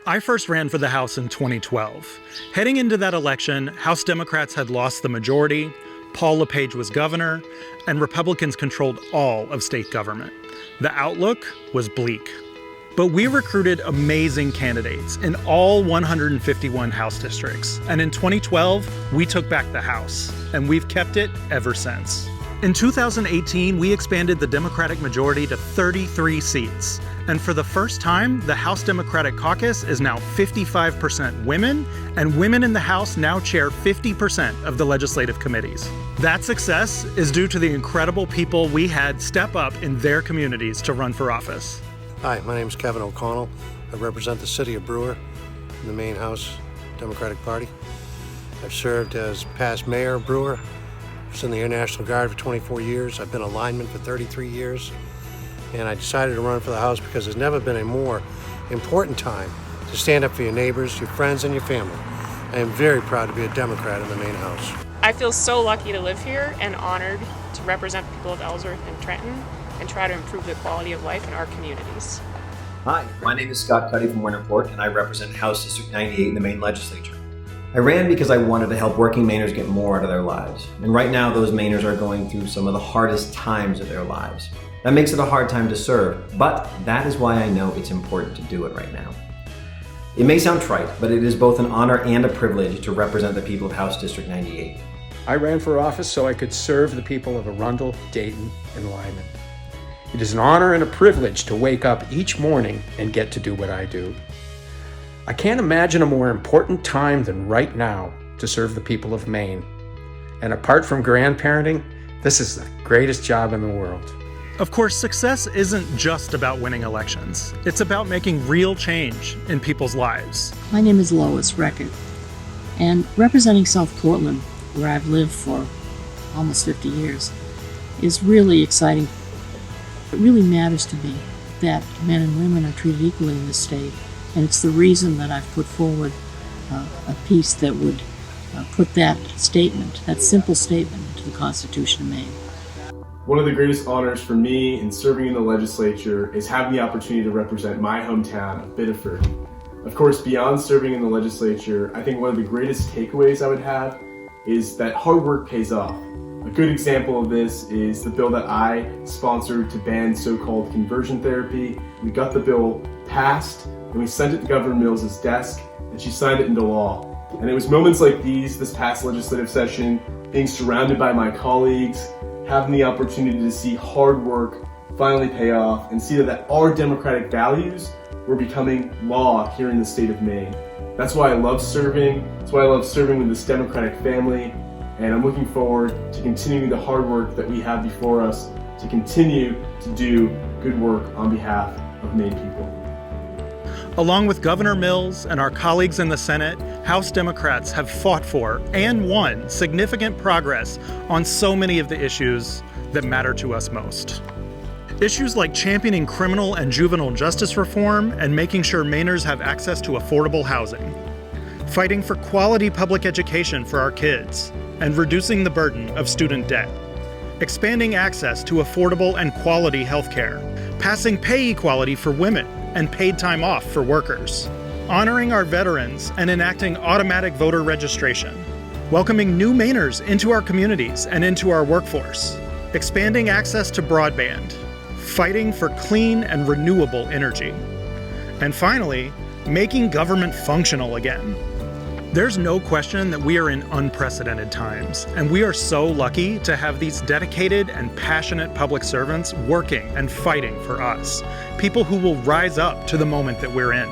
I first ran for the House in 2012. Heading into that election, House Democrats had lost the majority, Paul LePage was governor, and Republicans controlled all of state government. The outlook was bleak. But we recruited amazing candidates in all 151 House districts. And in 2012, we took back the House, and we've kept it ever since. In 2018, we expanded the Democratic majority to 33 seats. And for the first time, the House Democratic Caucus is now 55% women, and women in the House now chair 50% of the legislative committees. That success is due to the incredible people we had step up in their communities to run for office. Hi, my name is Kevin O'Connell. I represent the city of Brewer in the Maine House Democratic Party. I've served as past mayor of Brewer. I was in the Air National Guard for 24 years. I've been a lineman for 33 years. And I decided to run for the House because there's never been a more important time to stand up for your neighbors, your friends, and your family. I am very proud to be a Democrat in the Maine House. I feel so lucky to live here and honored to represent the people of Ellsworth and Trenton and try to improve the quality of life in our communities. Hi, my name is Scott Cuddy from Winterport, and I represent House District 98 in the Maine Legislature. I ran because I wanted to help working Mainers get more out of their lives. And right now, those Mainers are going through some of the hardest times of their lives. That makes it a hard time to serve, but that is why I know it's important to do it right now. It may sound trite, but it is both an honor and a privilege to represent the people of House District 98. I ran for office so I could serve the people of Arundel, Dayton, and Lyman. It is an honor and a privilege to wake up each morning and get to do what I do. I can't imagine a more important time than right now to serve the people of Maine. And apart from grandparenting, this is the greatest job in the world. Of course, success isn't just about winning elections. It's about making real change in people's lives. My name is Lois Reckert, and representing South Portland, where I've lived for almost 50 years, is really exciting. It really matters to me that men and women are treated equally in this state, and it's the reason that I've put forward a piece that would put that statement, that simple statement, into the Constitution of Maine. One of the greatest honors for me in serving in the legislature is having the opportunity to represent my hometown of Biddeford. Of course, beyond serving in the legislature, I think one of the greatest takeaways I would have is that hard work pays off. A good example of this is the bill that I sponsored to ban so-called conversion therapy. We got the bill passed, and we sent it to Governor Mills' desk, and she signed it into law. And it was moments like these, this past legislative session, being surrounded by my colleagues, having the opportunity to see hard work finally pay off and see that our democratic values were becoming law here in the state of Maine. That's why I love serving. That's why I love serving with this democratic family. And I'm looking forward to continuing the hard work that we have before us to continue to do good work on behalf of Maine people. Along with Governor Mills and our colleagues in the Senate, House Democrats have fought for and won significant progress on so many of the issues that matter to us most. Issues like championing criminal and juvenile justice reform and making sure Mainers have access to affordable housing, fighting for quality public education for our kids, and reducing the burden of student debt, expanding access to affordable and quality health care, passing pay equality for women and paid time off for workers, honoring our veterans and enacting automatic voter registration, welcoming new Mainers into our communities and into our workforce, expanding access to broadband, fighting for clean and renewable energy, and finally, making government functional again. There's no question that we are in unprecedented times, and we are so lucky to have these dedicated and passionate public servants working and fighting for us, people who will rise up to the moment that we're in.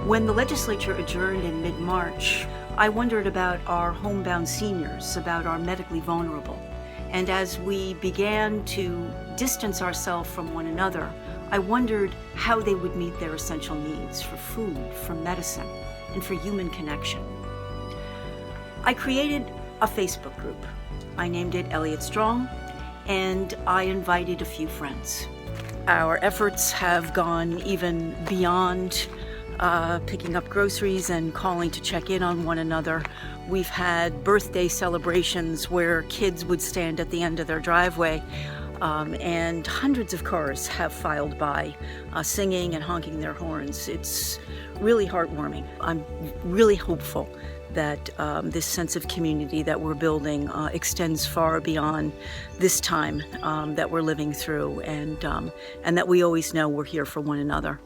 When the legislature adjourned in mid-March, I wondered about our homebound seniors, about our medically vulnerable. And as we began to distance ourselves from one another, I wondered how they would meet their essential needs for food, for medicine, and for human connection. I created a Facebook group. I named it Elliott Strong, and I invited a few friends. Our efforts have gone even beyond picking up groceries and calling to check in on one another. We've had birthday celebrations where kids would stand at the end of their driveway and hundreds of cars have filed by, singing and honking their horns. It's really heartwarming. I'm really hopeful that this sense of community that we're building extends far beyond this time that we're living through, and that we always know we're here for one another.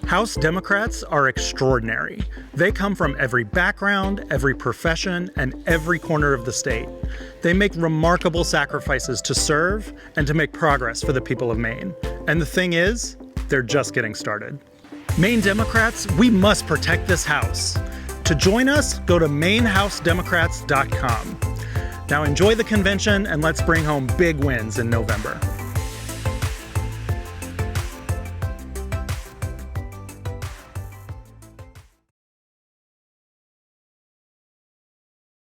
House Democrats are extraordinary. They come from every background, every profession, and every corner of the state. They make remarkable sacrifices to serve and to make progress for the people of Maine. And the thing is, they're just getting started. Maine Democrats, we must protect this house. To join us, go to MaineHouseDemocrats.com. Now enjoy the convention and let's bring home big wins in November.